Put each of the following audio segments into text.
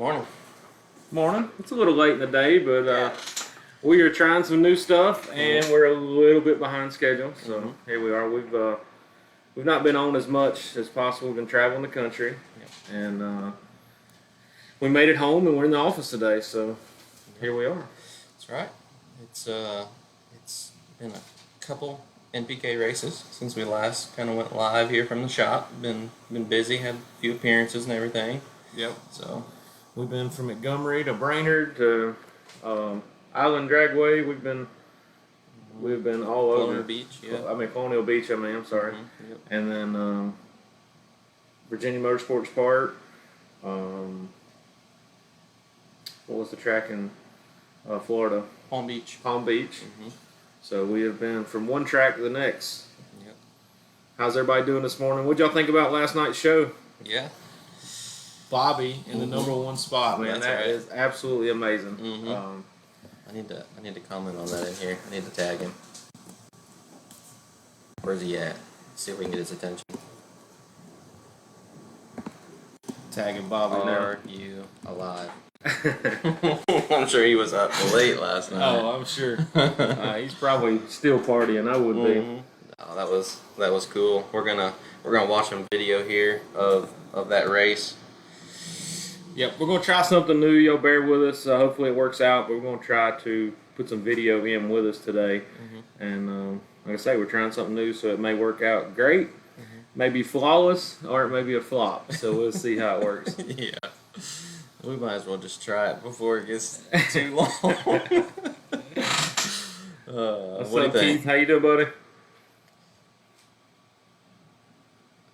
Morning. Morning. It's a little late in the day, but we are trying some new stuff, and we're a little bit behind schedule. So here we are. We've not been on as much as possible. We've been traveling the country, and we made it home, and we're in the office today. So here we are. That's right. It's been a couple NPK races since we last kind of went live here from the shop. Been busy, had a few appearances and everything. Yep. So we've been from Montgomery to Brainerd to Island Dragway. We've been all over. Colonial Beach, Colonial Beach. I'm sorry. Yep. And then Virginia Motorsports Park. What was the track in Florida? Palm Beach. Palm Beach. So we have been from one track to the next. Yep. How's everybody doing this morning? What'd y'all think about last night's show? Yeah. Bobby in the number one spot, man. That is absolutely amazing. I need to comment on that in here. I need to tag him. Where's he at? See if we can get his attention. Tagging Bobby now. Are you alive? I'm sure he was up late last night. Oh, I'm sure. He's probably still partying. I would be. Oh, that was cool. We're gonna watch some video here of that race. Yep, we're gonna try something new. Y'all bear with us. Hopefully it works out. But we're gonna try to put some video in with us today. And like I say, we're trying something new, so it may work out great. Maybe flawless, or it may be a flop. So we'll see how it works. Yeah. We might as well just try it before it gets too long. What's what up, do you think? Keith? How you doing, buddy?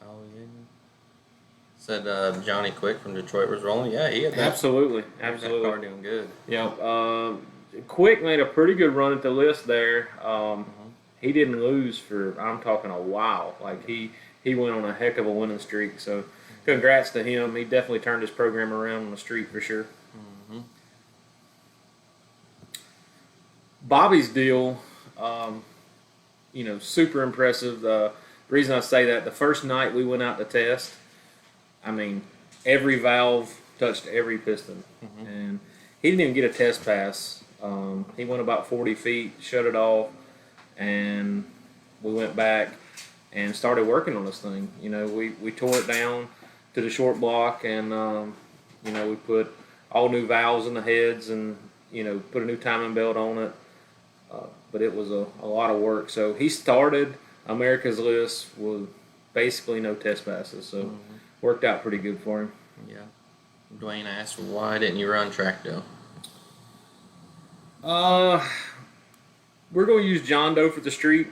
Oh, yeah. Said Johnny Quick from Detroit was rolling. Yeah, he had that. Absolutely. That car doing good. Yep. Quick made a pretty good run at the list there. He didn't lose for, I'm talking, a while. Like, he went on a heck of a winning streak, so congrats to him. He definitely turned his program around on the street for sure. Bobby's deal, super impressive. The reason I say that, the first night we went out to test, I mean, every valve touched every piston. And he didn't even get a test pass. He went about 40 feet, shut it off, and we went back and started working on this thing. We tore it down to the short block, and we put all new valves in the heads, and put a new timing belt on it. But it was a lot of work. So he started America's List with basically no test passes. So worked out pretty good for him. Yeah. Dwayne asked, why didn't you run track dough? We're going to use John Doe for the street.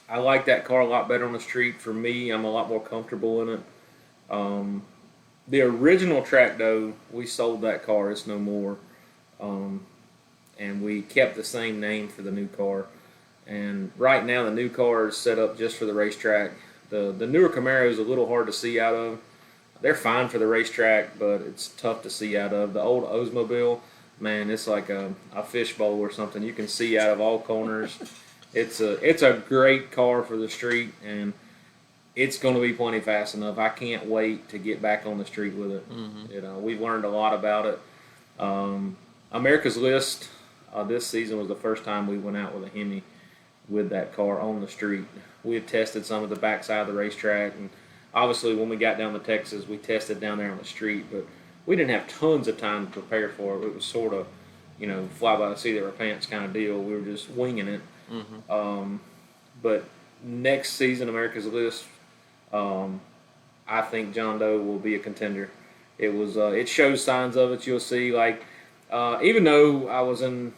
I like that car a lot better on the street. For me, I'm a lot more comfortable in it. The original track dough, we sold that car. It's no more. And we kept the same name for the new car. And right now, the new car is set up just for the racetrack. The newer Camaro is a little hard to see out of. They're fine for the racetrack, but it's tough to see out of. The old Oldsmobile, man, it's like a fishbowl or something. You can see out of all corners. It's a great car for the street, and it's going to be plenty fast enough. I can't wait to get back on the street with it. We've learned a lot about it. America's List this season was the first time we went out with a Hemi with that car on the street. We had tested some of the backside of the racetrack, and obviously when we got down to Texas, we tested down there on the street, but we didn't have tons of time to prepare for it. It was sort of, fly by the seat of our pants kind of deal. We were just winging it. But next season, America's List, I think John Doe will be a contender. It shows signs of it. You'll see, even though I was in,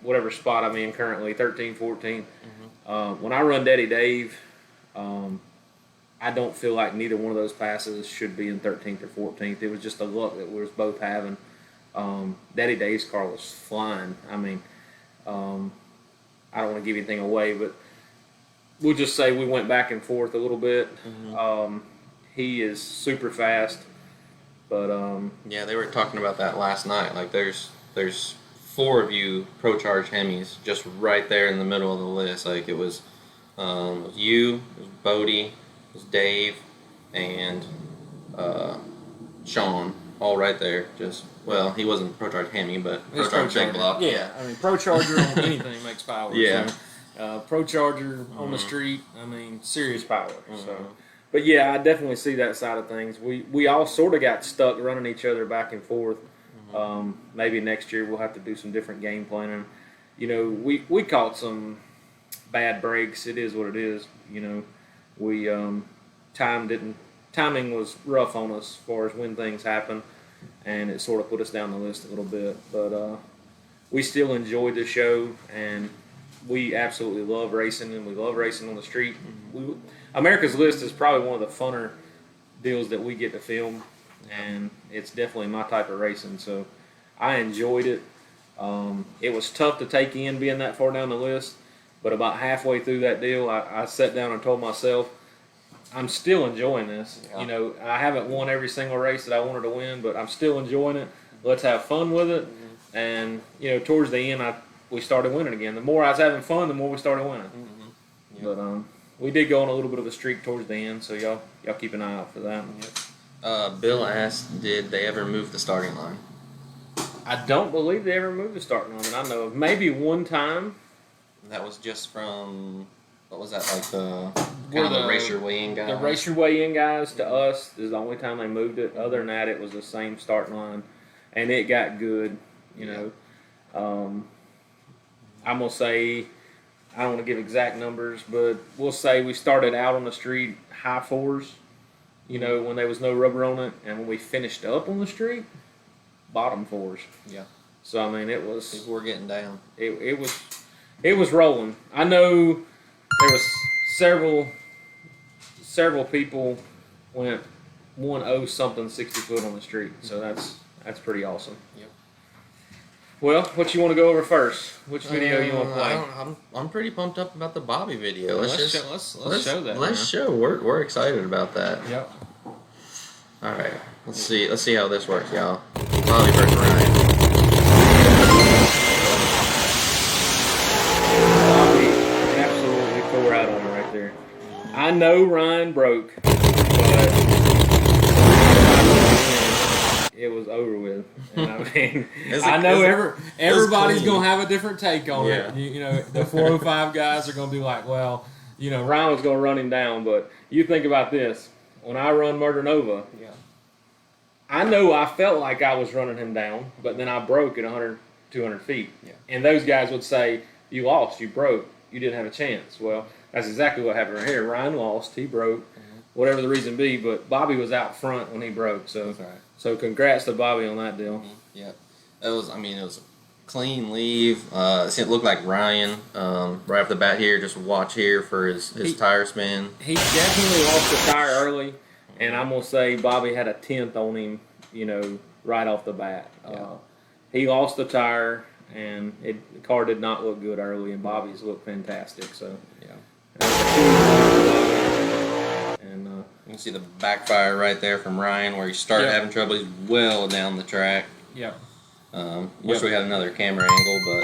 whatever spot I'm in currently, 13, 14, when I run Daddy Dave, I don't feel like neither one of those passes should be in 13th or 14th. It was just the luck that we were both having. Daddy Dave's car was flying. I mean, I don't want to give anything away, but we'll just say we went back and forth a little bit. He is super fast, but yeah, they were talking about that last night. Like, there's 4 of you Pro Charge Hemis just right there in the middle of the list. Like, it was you, it was Bodie, it was Dave, and Sean. all right there. Just well, he wasn't Pro Charge Hemi, but Pro Charge Big Block. Yeah, I mean Pro Charger on anything makes power. Yeah. So, Pro Charger on the street, I mean serious power. So, but yeah, I definitely see that side of things. We all sort of got stuck running each other back and forth. Maybe next year we'll have to do some different game planning. You know, we caught some bad breaks. It is what it is. You know, we timing was rough on us as far as when things happen, and it sort of put us down the list a little bit. But we still enjoyed the show, and we absolutely love racing, and we love racing on the street. America's List is probably one of the funner deals that we get to film, and it's definitely my type of racing. So I enjoyed it. It was tough to take in being that far down the list, but about halfway through that deal, I sat down and told myself, I'm still enjoying this. Yeah. You know, I haven't won every single race that I wanted to win, but I'm still enjoying it. Let's have fun with it. And, you know, towards the end, we started winning again. The more I was having fun, the more we started winning. But we did go on a little bit of a streak towards the end, so y'all keep an eye out for that. Bill asked, did they ever move the starting line? I don't believe they ever moved the starting line that I know of. Maybe one time. That was just from, what was that, like the race your way in guys? The race your way in guys to us is the only time they moved it. Other than that, it was the same starting line, and it got good, you know. I'm going to say, I don't want to give exact numbers, but we'll say we started out on the street high fours, you know, when there was no rubber on it, and when we finished up on the street, bottom fours. Yeah. So, I mean, it was... People were getting down. It was rolling. I know there was several people went 1.0 something 60 foot on the street. So that's pretty awesome. Yep. Well, what you want to go over first? Which video you want to play? I'm pretty pumped up about the Bobby video. Let's show that. Let's show. We're excited about that. Yep. All right. Let's see how this works, y'all. Bobby versus Ryan. Bobby absolutely tore out on it right there. I know Ryan broke, but it was over with. And I mean, I know everybody's going to have a different take on it. You know, the 405 guys are going to be like, well, you know, Ryan was going to run him down. But you think about this. When I run Murder Nova, I know I felt like I was running him down, but then I broke at 100, 200 feet. Yeah. And those guys would say, you lost, you broke, you didn't have a chance. Well, that's exactly what happened right here. Ryan lost, he broke, whatever the reason be, but Bobby was out front when he broke. So, that's right. So congrats to Bobby on that deal. Yeah. It was a clean leave. It looked like Ryan, right off the bat here, just watch here for his tire spin. He definitely lost the tire early. And I'm going to say Bobby had a 10th on him, you know, right off the bat. He lost the tire, and the car did not look good early, and Bobby's looked fantastic. So, and you can see the backfire right there from Ryan where he started having trouble. He's well down the track. Wish we had another camera angle, but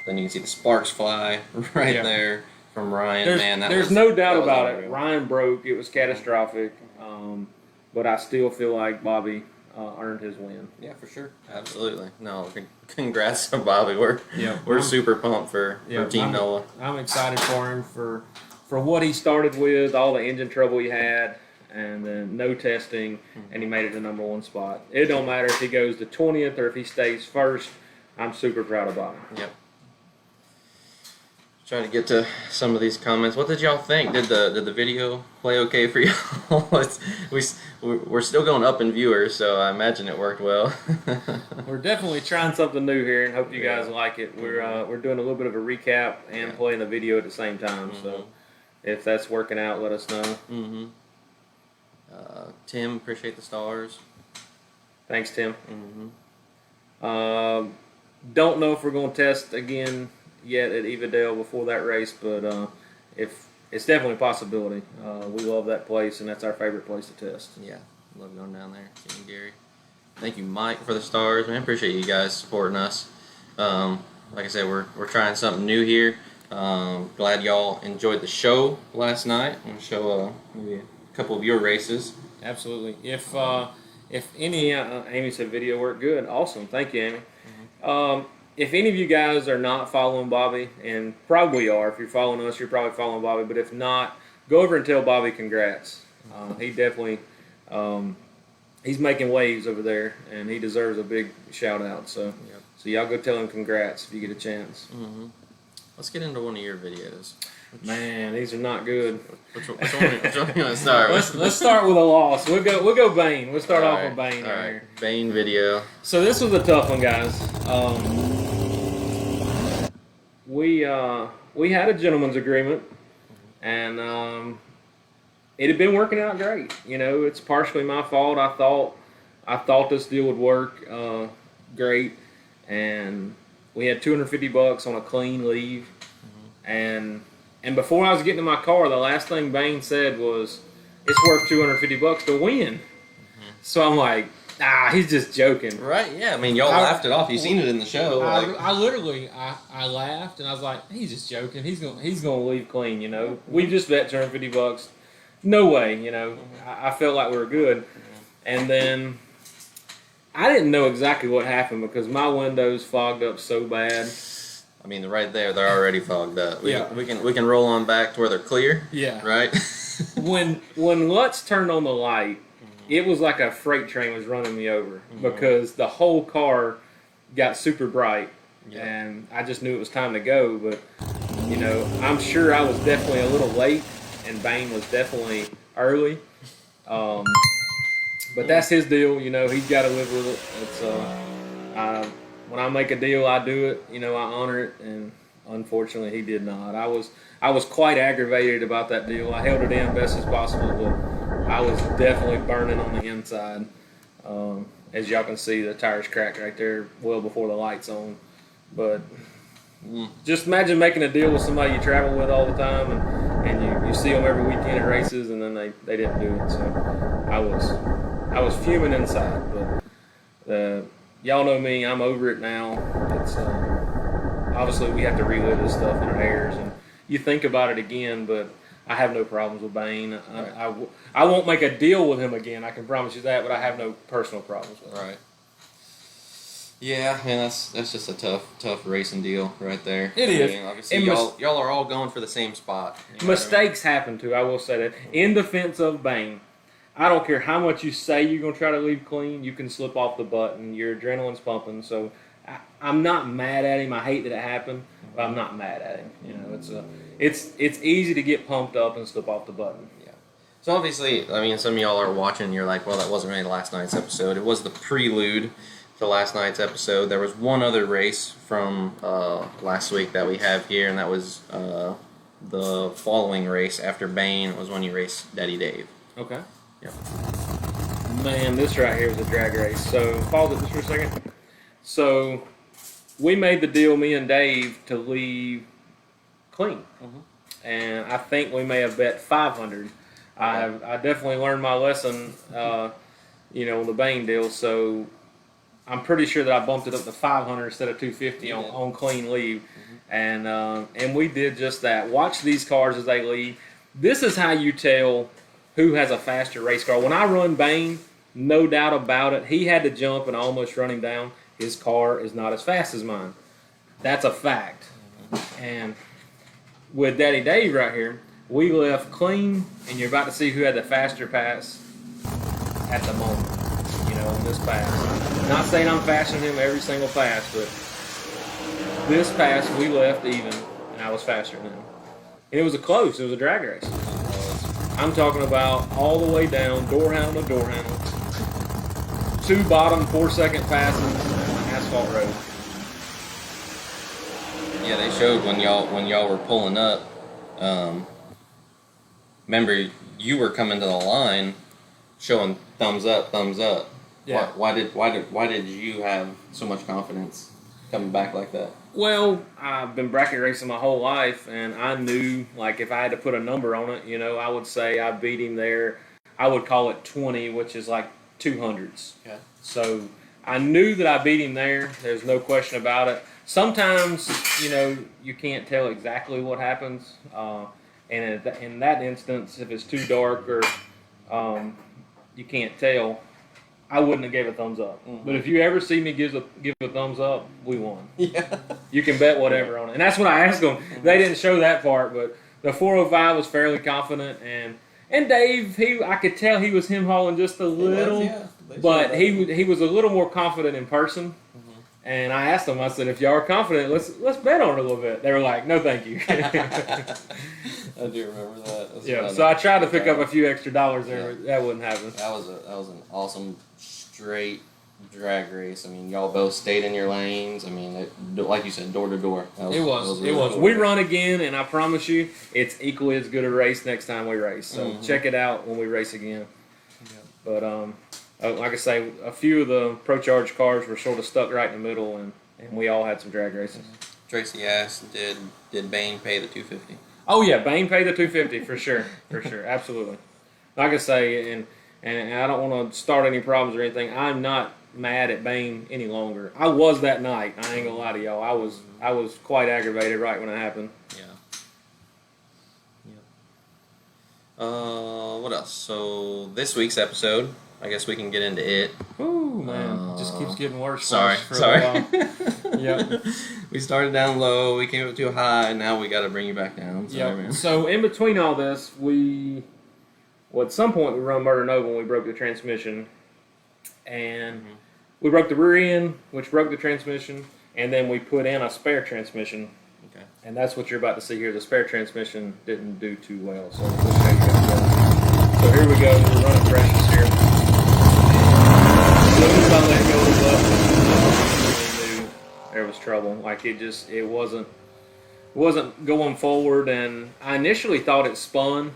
then you can see the sparks fly right there from Ryan. There's no doubt about it. Ryan broke. It was catastrophic. But I still feel like Bobby earned his win. Yeah, for sure. Absolutely. No, congrats to Bobby. We're super pumped for Team Noah. I'm excited for him for what he started with, all the engine trouble he had, and then no testing, and he made it to number 1 spot. It don't matter if he goes to 20th or if he stays first. I'm super proud of Bobby. Yep. Try to get to some of these comments. What did y'all think? Did the video play okay for y'all? We're still going up in viewers, so I imagine it worked well. We're definitely trying something new here, and hope you guys like it. We're doing a little bit of a recap and playing the video at the same time. So if that's working out, let us know. Tim, appreciate the stars. Thanks, Tim. Don't know if we're going to test again yet at Evadale before that race, but if it's definitely a possibility. We love that place, and that's our favorite place to test. Yeah, love going down there. Seeing Gary. Thank you, Mike, for the stars. Man, appreciate you guys supporting us. Like I said, we're trying something new here. Glad y'all enjoyed the show last night. I'm gonna show maybe a couple of your races. Absolutely. If if any, Amy said video work good. Awesome. Thank you, Amy. If any of you guys are not following Bobby, and probably are, if you're following us, you're probably following Bobby, but if not, go over and tell Bobby congrats. He definitely, he's making waves over there, and he deserves a big shout out. So, so y'all go tell him congrats if you get a chance. Let's get into one of your videos. Man, these are not good. Which one you want to start with? Let's start with a loss. We'll go Bain. We'll start off with Bain right here. Bain video. So this was a tough one, guys. We had a gentleman's agreement, and it had been working out great. You know, it's partially my fault. I thought this deal would work great, and we had $250 on a clean leave, and before I was getting in my car, the last thing Bain said was, "It's worth $250 to win." So I'm like, he's just joking. Right, yeah. I mean, y'all laughed it off. You seen it in the show. I literally laughed, and I was like, he's just joking. He's gonna leave clean, you know. We just bet $250. No way, you know. I felt like we were good. And then I didn't know exactly what happened because my windows fogged up so bad. I mean, right there, they're already fogged up. We can roll on back to where they're clear. Yeah. Right? when Lutz turned on the light, it was like a freight train was running me over because the whole car got super bright, and I just knew it was time to go. But, you know, I'm sure I was definitely a little late, and Bain was definitely early. But that's his deal, you know. He's got to live with it. It's when I make a deal, I do it. You know, I honor it, and unfortunately, he did not. I was quite aggravated about that deal. I held it in best as possible, but I was definitely burning on the inside. As y'all can see, the tires cracked right there well before the light's on. But just imagine making a deal with somebody you travel with all the time, and you see them every weekend at races, and then they didn't do it. So I was fuming inside, but y'all know me. I'm over it now. It's obviously we have to relive this stuff in our heirs, and you think about it again. But I have no problems with Bain. I won't make a deal with him again. I can promise you that. But I have no personal problems with him. Right. Yeah, man, that's just a tough racing deal right there. It is. I mean, obviously, y'all are all going for the same spot. Mistakes happen too. I will say that. In defense of Bain, I don't care how much you say you're going to try to leave clean, you can slip off the button. Your adrenaline's pumping. So I'm not mad at him. I hate that it happened, but I'm not mad at him. You know, it's easy to get pumped up and slip off the button. Yeah. So obviously, I mean, some of y'all are watching and you're like, well, that wasn't really last night's episode. It was the prelude to last night's episode. There was one other race from last week that we have here, and that was the following race after Bain was when you raced Daddy Dave. Okay. Yep. Man, this right here was a drag race. So, pause it just for a second. So, we made the deal, me and Dave, to leave clean. And I think we may have bet 500. I definitely learned my lesson, you know, on the Bain deal. So, I'm pretty sure that I bumped it up to 500 instead of 250 on clean leave. And we did just that. Watch these cars as they leave. This is how you tell who has a faster race car. When I run Bain, no doubt about it, he had to jump and almost run him down. His car is not as fast as mine. That's a fact. And with Daddy Dave right here, we left clean, and you're about to see who had the faster pass at the moment, you know, on this pass. Not saying I'm faster than him every single pass, but this pass we left even, and I was faster than him. And it was it was a drag race. I'm talking about all the way down, door handle to door handle, 2 bottom 4-second passes on asphalt road. Yeah, they showed when y'all were pulling up. Remember, you were coming to the line, showing thumbs up. Yeah. Why did you have so much confidence coming back like that? Well, I've been bracket racing my whole life, and I knew, like, if I had to put a number on it, you know, I would say I beat him there. I would call it 20, which is like 200s. Okay. So I knew that I beat him there. There's no question about it. Sometimes, you know, you can't tell exactly what happens. And in that instance, if it's too dark or you can't tell, I wouldn't have gave a thumbs up. Mm-hmm. But if you ever see me give a thumbs up, we won. Yeah. You can bet whatever on it. And that's what I asked them. Mm-hmm. They didn't show that part, but the 405 was fairly confident. And Dave, I could tell he was hauling just a little. But he was a little more confident in person. Mm-hmm. And I asked them, I said, if y'all are confident, let's bet on it a little bit. They were like, no, thank you. I do remember that. That's yeah, so I tried to pick up a few extra dollars there, but that wouldn't happen. That was an awesome straight drag race. I mean, y'all both stayed in your lanes. I mean, like you said, door to door. It was. We run again, and I promise you, it's equally as good a race next time we race. So check it out when we race again. Yeah. But like I say, a few of the Pro Charge cars were sort of stuck right in the middle, and we all had some drag races. Tracy asked, did Bain pay the $250? Oh yeah, Bain paid the $250 for sure, absolutely. Like I say, and I don't want to start any problems or anything. I'm not mad at Bain any longer. I was that night. I ain't gonna lie to y'all. I was quite aggravated right when it happened. Yeah. What else? So this week's episode, I guess we can get into it. Ooh, man, it just keeps getting worse. Sorry. A while. Yep. We started down low, we came up too high, and now we got to bring you back down. Sorry, man. So in between all this, at some point we run Murder Nova when we broke the transmission, and we broke the rear end, which broke the transmission, and then we put in a spare transmission. Okay. And that's what you're about to see here. The spare transmission didn't do too well, so we'll show you that. So here we go. We're running precious here. As soon as I let go of the button, I knew there was trouble. Like it wasn't going forward, and I initially thought it spun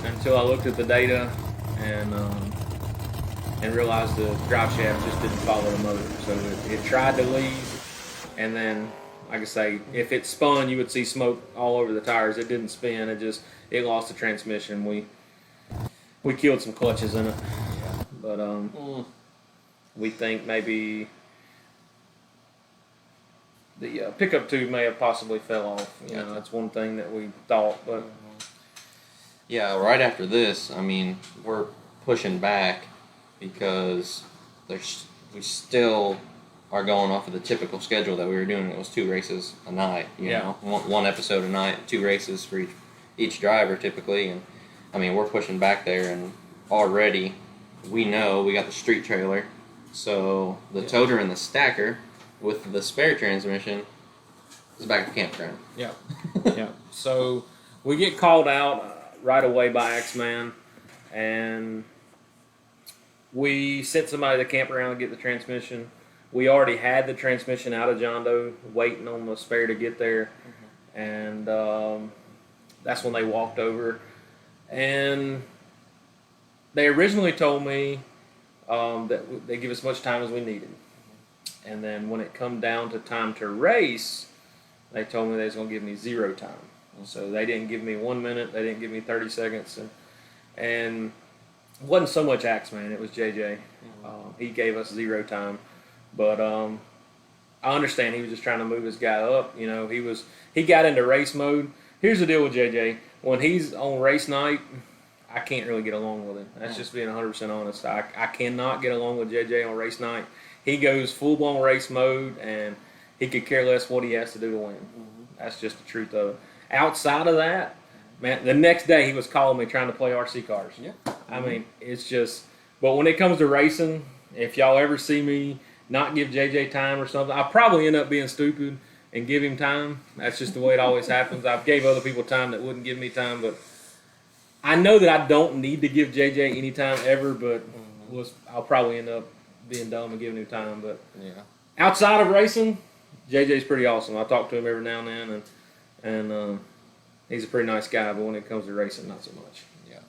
until I looked at the data and realized the drive shaft just didn't follow the motor. So it tried to leave, and then, like I say, if it spun, you would see smoke all over the tires. It didn't spin. It lost the transmission. We killed some clutches in it, but we think maybe the pickup tube may have possibly fell off. You know, that's one thing that we thought, but yeah, right after this, I mean, we're pushing back because we still are going off of the typical schedule that we were doing. It was 2 races a night, you know, one episode a night, 2 races for each driver typically. And I mean, we're pushing back there, and already we know we got the street trailer, so the toter and the stacker with the spare transmission is back at the campground. Yeah, yeah. So we get called out right away by Axeman, and we sent somebody to the campground to get the transmission. We already had the transmission out of John Doe, waiting on the spare to get there, and that's when they walked over. And they originally told me that they give us as much time as we needed. And then when it come down to time to race, they told me they was going to give me 0 time. So they didn't give me 1 minute, they didn't give me 30 seconds. And it wasn't so much Axeman, it was JJ. He gave us 0 time. But I understand he was just trying to move his guy up. You know, he got into race mode. Here's the deal with JJ. When he's on race night, I can't really get along with him. That's just being 100% honest. I cannot get along with JJ on race night. He goes full-blown race mode, and he could care less what he has to do to win. That's just the truth of it. Outside of that, man, the next day he was calling me trying to play RC cars. Yeah. I mean, it's just, but when it comes to racing, if y'all ever see me not give JJ time or something, I'll probably end up being stupid and give him time. That's just the way it always happens. I've gave other people time that wouldn't give me time, but I know that I don't need to give JJ any time ever, but I'll probably end up being dumb and giving him time. But outside of racing, JJ's pretty awesome. I talk to him every now and then, and he's a pretty nice guy, but when it comes to racing, not so much. Yeah.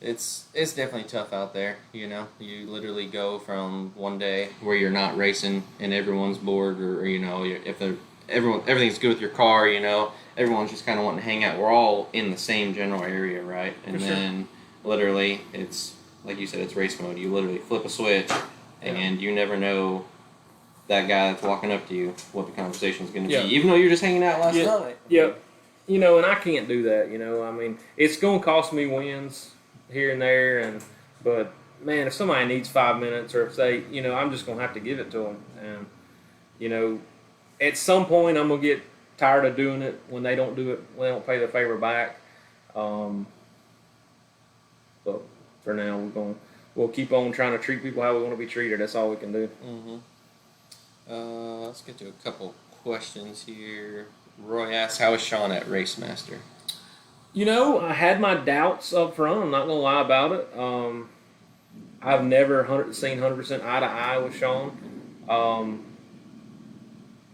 It's definitely tough out there, you know. You literally go from one day where you're not racing and everyone's bored, or you know, if everything's good with your car, you know, everyone's just kind of wanting to hang out. We're all in the same general area, right? And then literally, it's like you said, it's race mode. You literally flip a switch, and you never know that guy that's walking up to you what the conversation's going to be, even though you're just hanging out last night. Yeah. You know, and I can't do that, you know. I mean, it's going to cost me wins here and there, but man, if somebody needs 5 minutes, or if they, I'm just gonna have to give it to them, and at some point I'm gonna get tired of doing it when they don't do it, when they don't pay the favor back. But for now, we'll keep on trying to treat people how we want to be treated. That's all we can do. Let's get to a couple questions here. Roy asks, how is Sean at Race Master? I had my doubts up front. I'm not going to lie about it. I've never seen 100% eye to eye with Sean.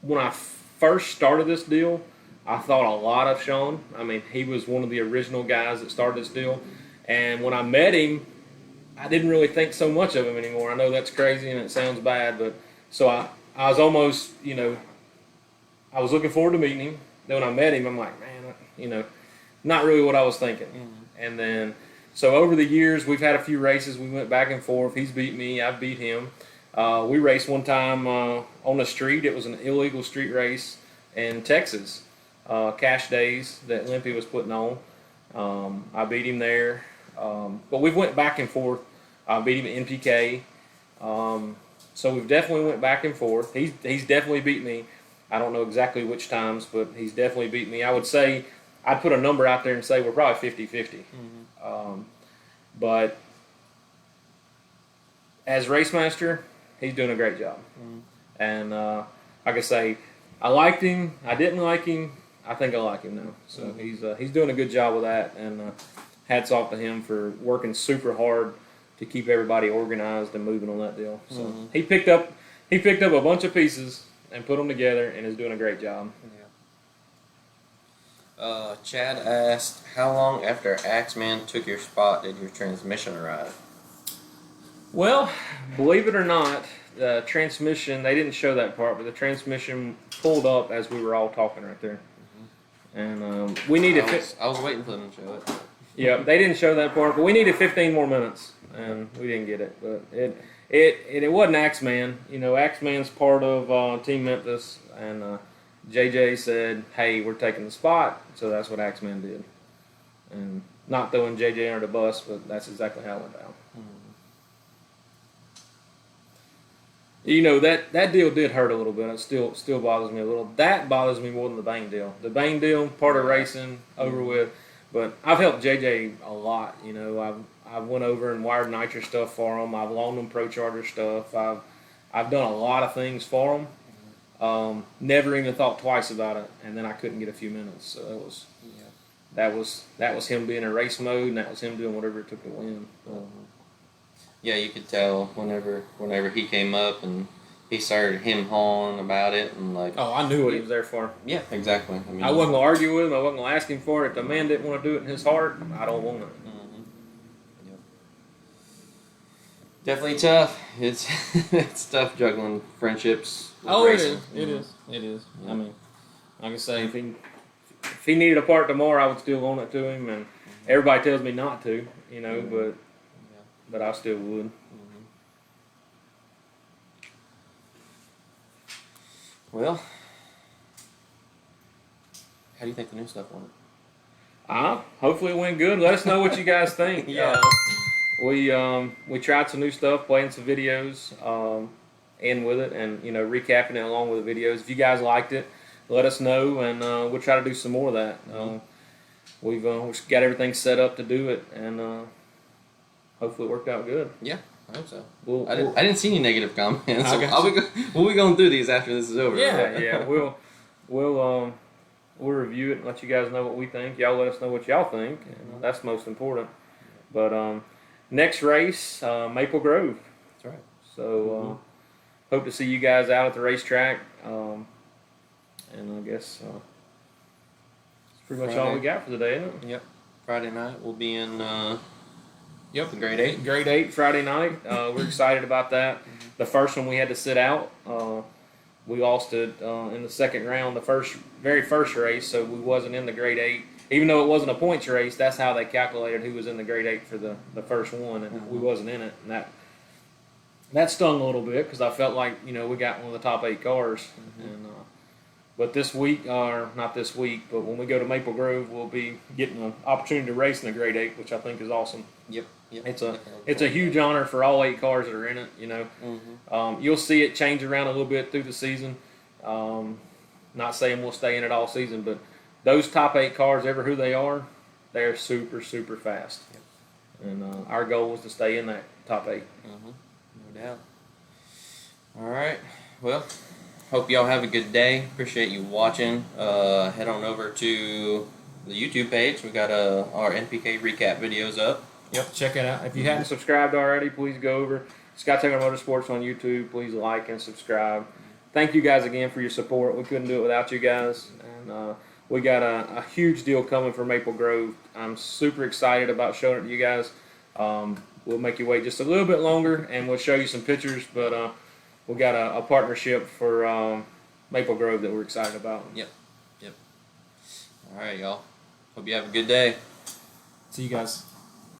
When I first started this deal, I thought a lot of Sean. I mean, he was one of the original guys that started this deal. And when I met him, I didn't really think so much of him anymore. I know that's crazy and it sounds bad, but so I was almost, I was looking forward to meeting him. Then when I met him, I'm like, man, not really what I was thinking. And then, so over the years, we've had a few races. We went back and forth. He's beat me. I've beat him. We raced one time on the street. It was an illegal street race in Texas, Cash Days that Limpy was putting on. I beat him there. But we've went back and forth. I beat him at NPK. So we've definitely went back and forth. He's definitely beat me. I don't know exactly which times, but he's definitely beat me. I would say, I'd put a number out there and say we're probably 50-50. But as Racemaster, he's doing a great job. And like I say, I liked him. I didn't like him. I think I like him now. So he's doing a good job with that. And hats off to him for working super hard to keep everybody organized and moving on that deal. So he picked up a bunch of pieces and put them together and is doing a great job. Chad asked, how long after Axeman took your spot did your transmission arrive? Well, believe it or not, the transmission, they didn't show that part, but the transmission pulled up as we were all talking right there. And we needed... I was waiting for them to show it. Yeah, they didn't show that part, but we needed 15 more minutes, and we didn't get it. But it wasn't Axeman. Axeman's part of Team Memphis, and JJ said, hey, we're taking the spot, so that's what Axeman did. And not throwing JJ under the bus, but that's exactly how it went down. That deal did hurt a little bit. It still bothers me a little. That bothers me more than the Bain deal. The Bain deal, part of racing, over with. But I've helped JJ a lot. I've went over and wired nitro stuff for him. I've loaned him Pro Charger stuff. I've done a lot of things for him. Never even thought twice about it, and then I couldn't get a few minutes. So that was him being in race mode, and that was him doing whatever it took to win. Yeah, you could tell whenever he came up and he started him-hawing about it and like. Oh, I knew what he was there for. Yeah, exactly. I mean, I wasn't gonna argue with him. I wasn't gonna ask him for it. If the man didn't want to do it in his heart, I don't want it. Yep. Definitely tough. It's tough juggling friendships. Racing. It is. Yeah. I mean, like I say, if he needed a part tomorrow, I would still loan it to him, and everybody tells me not to, but I still would. Well, how do you think the new stuff went? Hopefully it went good. Let us know what you guys think. Yeah. We tried some new stuff, playing some videos in with it, and recapping it along with the videos. If you guys liked it, let us know, and we'll try to do some more of that. We've got everything set up to do it, and hopefully it worked out good. Yeah. I hope so. I didn't see any negative comments. So we'll be going through these after this is over. Yeah. We'll review it and let you guys know what we think. Y'all let us know what y'all think, and that's most important. But next race, Maple Grove. That's right. So hope to see you guys out at the racetrack. And I guess that's pretty much all we got for today, isn't it? Yep. Friday night we'll be in. Yep, grade 8. Grade 8 Friday night. We're excited about that. The first one we had to sit out. We lost it in the second round, the very first race, so we wasn't in the grade 8. Even though it wasn't a points race, that's how they calculated who was in the grade 8 for the first one, and we wasn't in it. And that stung a little bit because I felt like we got one of the top 8 cars. And but this week, or not this week, but when we go to Maple Grove, we'll be getting an opportunity to race in the grade 8, which I think is awesome. Yep. Yep. It's a huge honor for all 8 cars that are in it. You know, you'll see it change around a little bit through the season. Not saying we'll stay in it all season, but those top 8 cars, ever who they are, they're super fast. Yep. And our goal was to stay in that top 8. No doubt. All right. Well, hope y'all have a good day. Appreciate you watching. Head on over to the YouTube page. We got our NPK recap videos up. Yep, check it out. If you hadn't subscribed already, please go over Scott Taylor Motorsports on YouTube. Please like and subscribe. Thank you guys again for your support. We couldn't do it without you guys. And we got a huge deal coming for Maple Grove. I'm super excited about showing it to you guys. We'll make you wait just a little bit longer, and we'll show you some pictures. But we got a partnership for Maple Grove that we're excited about. Yep. All right, y'all. Hope you have a good day. See you guys.